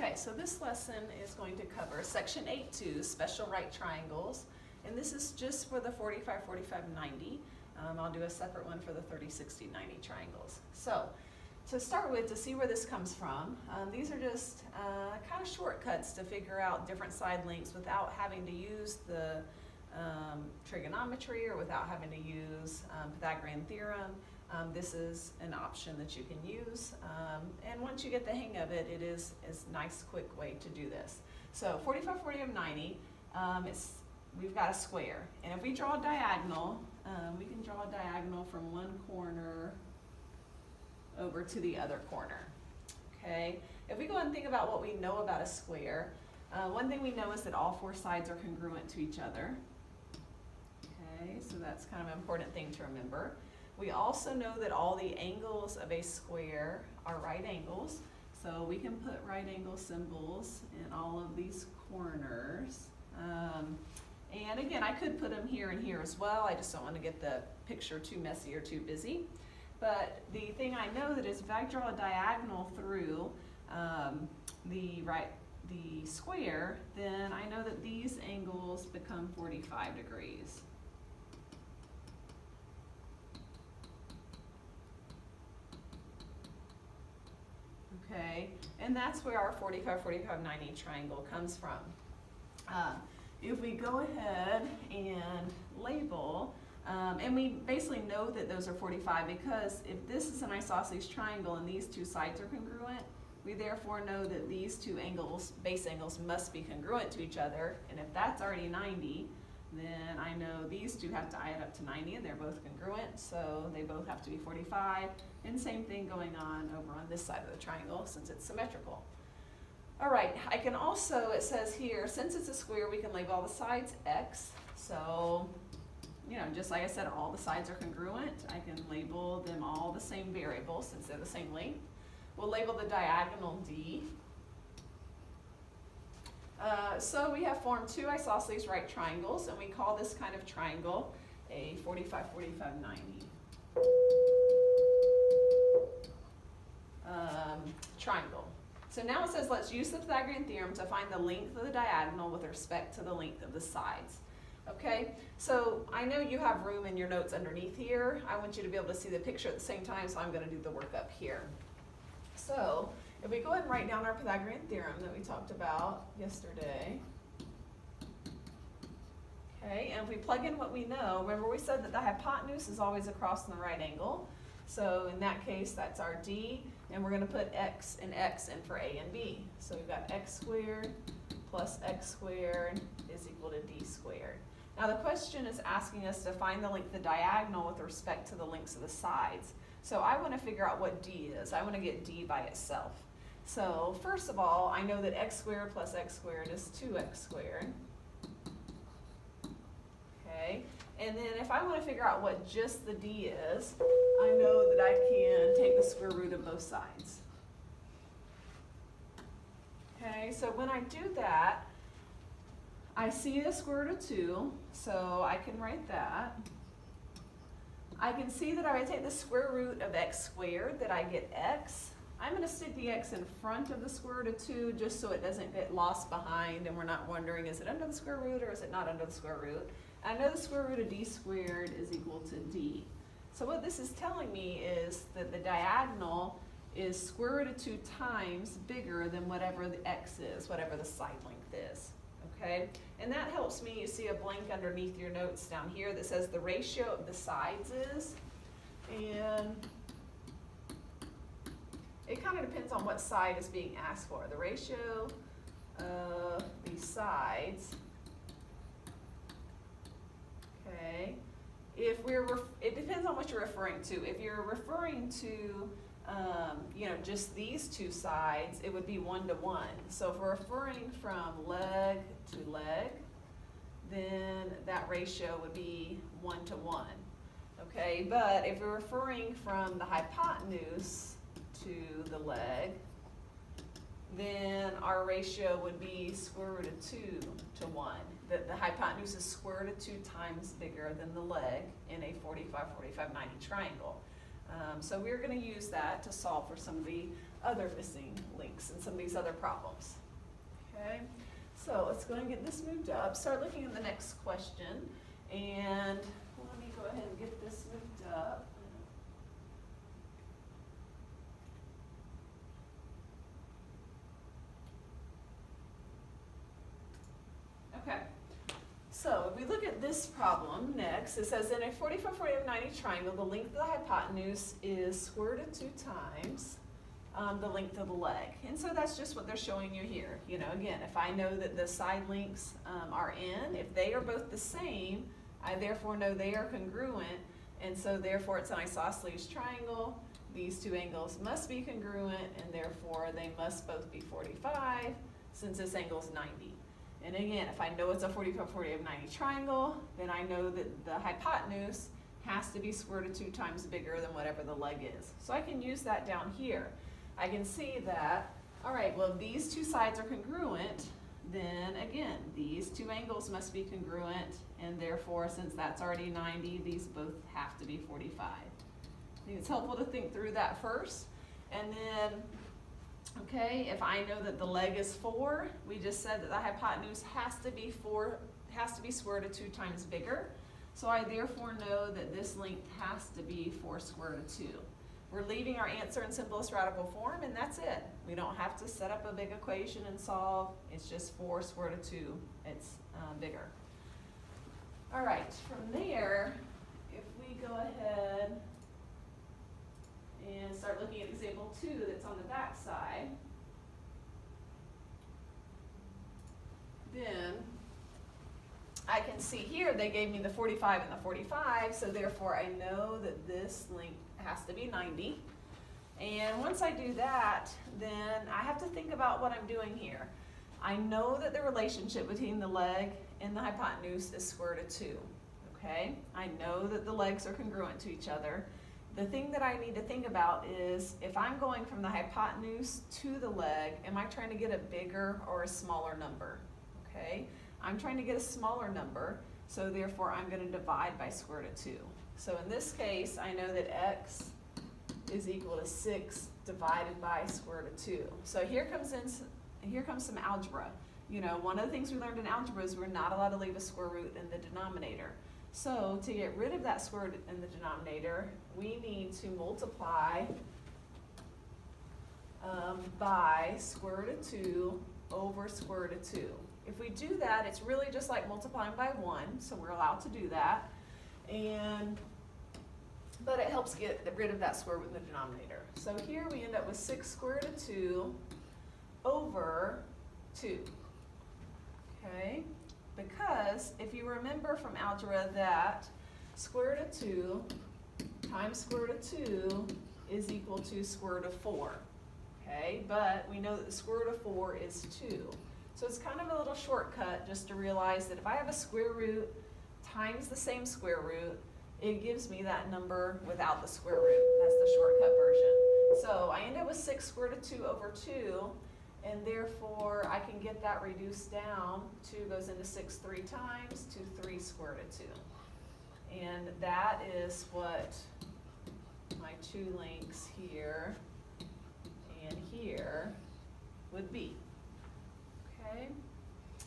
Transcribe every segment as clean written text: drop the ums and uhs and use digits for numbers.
Okay, so this lesson is going to cover section 8.2, special right triangles, and this is just for the 45, 45, 90. I'll do a separate one for the 30, 60, 90 triangles. So, to start with, to see where this comes from, these are just kind of shortcuts to figure out different side lengths without having to use the trigonometry or without having to use Pythagorean theorem. This is an option that you can use, and once you get the hang of it, it is a nice quick way to do this. So 45, 40 of 90, we've got a square, and if we draw a diagonal, we can draw a diagonal from one corner over to the other corner. Okay, if we go and think about what we know about a square, one thing we know is that all four sides are congruent to each other. Okay, so that's kind of an important thing to remember. We also know that all the angles of a square are right angles, so we can put right angle symbols in all of these corners. And again, I could put them here and here as well. I just don't want to get the picture too messy or too busy. But the thing I know that is if I draw a diagonal through the square, then I know that these angles become 45 degrees. Okay, and that's where our 45, 45, 90 triangle comes from. If we go ahead and label, and we basically know that those are 45 because if this is an isosceles triangle and these two sides are congruent, we therefore know that these two angles, base angles, must be congruent to each other, and if that's already 90, then I know these two have to add up to 90 and they're both congruent, so they both have to be 45, and same thing going on over on this side of the triangle since it's symmetrical. All right, I can also, it says here, since it's a square, we can label all the sides X, so, you know, just like I said, all the sides are congruent. I can label them all the same variable since they're the same length. We'll label the diagonal D. So we have formed two isosceles right triangles, and we call this kind of triangle a 45, 45, 90 triangle. So now it says let's use the Pythagorean theorem to find the length of the diagonal with respect to the length of the sides. Okay, so I know you have room in your notes underneath here. I want you to be able to see the picture at the same time, so I'm going to do the work up here. So if we go ahead and write down our Pythagorean theorem that we talked about yesterday, okay, and if we plug in what we know, remember we said that the hypotenuse is always across the right angle, so in that case that's our D, and we're going to put X and X in for A and B. So we've got X squared plus X squared is equal to D squared. Now the question is asking us to find the length of the diagonal with respect to the lengths of the sides. So I want to figure out what D is. I want to get D by itself. So first of all, I know that X squared plus X squared is 2X squared. Okay, and then if I want to figure out what just the D is, I know that I can take the square root of both sides. Okay, so when I do that, I see the square root of 2, so I can write that. I can see that if I take the square root of X squared, that I get X. I'm going to stick the X in front of the square root of 2 just so it doesn't get lost behind and we're not wondering, is it under the square root or is it not under the square root? I know the square root of D squared is equal to D. So what this is telling me is that the diagonal is square root of 2 times bigger than whatever the X is, whatever the side length is. Okay, and that helps me. You see a blank underneath your notes down here that says the ratio of the sides is, and it kind of depends on what side is being asked for. The ratio of the sides, okay, it depends on what you're referring to. If you're referring to you know, just these two sides, it would be 1 to 1. So if we're referring from leg to leg, then that ratio would be 1 to 1. Okay, but if we're referring from the hypotenuse to the leg, then our ratio would be square root of 2 to 1. The hypotenuse is square root of 2 times bigger than the leg in a 45, 45, 90 triangle. So we're going to use that to solve for some of the other missing links and some of these other problems. Okay, so let's go and get this moved up. Start looking at the next question, and let me go ahead and get this moved up. Okay, so if we look at this problem next, it says in a 45, 45, 90 triangle, the length of the hypotenuse is square root of 2 times the length of the leg. And so that's just what they're showing you here. You know, again, if I know that the side lengths are n, if they are both the same, I therefore know they are congruent, and so therefore it's an isosceles triangle. These two angles must be congruent, and therefore they must both be 45, since this angle is 90. And again, if I know it's a 45, 45, 90 triangle, then I know that the hypotenuse has to be square root of 2 times bigger than whatever the leg is. So I can use that down here. I can see that, all right, well, if these two sides are congruent, then again, these two angles must be congruent, and therefore, since that's already 90, these both have to be 45. I think it's helpful to think through that first. And then, okay, if I know that the leg is 4, we just said that the hypotenuse has to be square root of 2 times bigger. So I therefore know that this length has to be 4 square root of 2. We're leaving our answer in simplest radical form, and that's it. We don't have to set up a big equation and solve. It's just 4 square root of 2. It's bigger. All right, from there, if we go ahead and start looking at example 2 that's on the back side, then I can see here they gave me the 45 and the 45, so therefore I know that this length has to be 90. And once I do that, then I have to think about what I'm doing here. I know that the relationship between the leg and the hypotenuse is square root of 2. Okay? I know that the legs are congruent to each other. The thing that I need to think about is, if I'm going from the hypotenuse to the leg, am I trying to get a bigger or a smaller number? Okay? I'm trying to get a smaller number, so therefore I'm going to divide by square root of 2. So in this case, I know that x is equal to 6 divided by square root of 2. So here comes some algebra. You know, one of the things we learned in algebra is we're not allowed to leave a square root in the denominator. So to get rid of that square root in the denominator, we need to multiply by square root of 2 over square root of 2. If we do that, it's really just like multiplying by 1, so we're allowed to do that. But it helps get rid of that square root in the denominator. So here we end up with 6 square root of 2 over 2. Okay? Because if you remember from algebra that square root of 2 times square root of 2 is equal to square root of 4. Okay? But we know that the square root of 4 is 2. So it's kind of a little shortcut just to realize that if I have a square root times the same square root, it gives me that number without the square root. That's the shortcut version. So I end up with 6 square root of 2 over 2, and therefore I can get that reduced down. 2 goes into 6 3 times to 3 square root of 2. And that is what my two lengths here and here would be. Okay?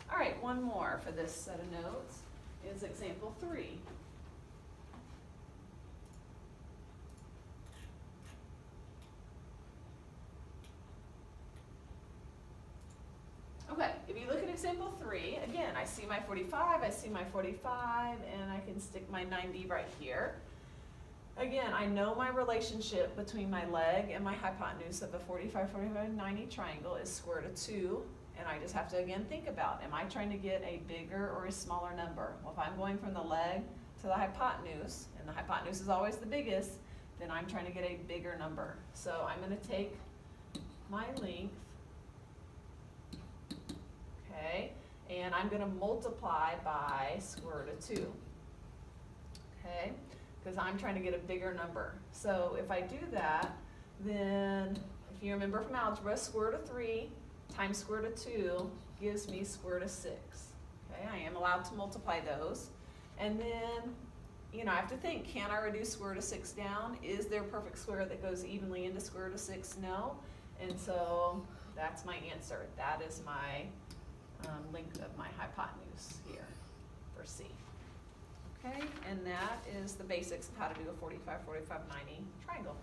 All right, one more for this set of notes is example 3. Okay, if you look at example 3, again, I see my 45, I see my 45, and I can stick my 90 right here. Again, I know my relationship between my leg and my hypotenuse of a 45, 45, 90 triangle is square root of 2. And I just have to, again, think about, am I trying to get a bigger or a smaller number? Well, if I'm going from the leg to the hypotenuse, and the hypotenuse is always the biggest, then I'm trying to get a bigger number. So I'm going to take my length, okay, and I'm going to multiply by square root of 2, okay, because I'm trying to get a bigger number. So if I do that, then if you remember from algebra, square root of 3 times square root of 2 gives me square root of 6. Okay, I am allowed to multiply those. And then you know, I have to think, can I reduce square root of 6 down? Is there a perfect square that goes evenly into square root of 6? No. And so that's my answer. That is my length of my hypotenuse here for C. Okay, and that is the basics of how to do a 45, 45, 90 triangle.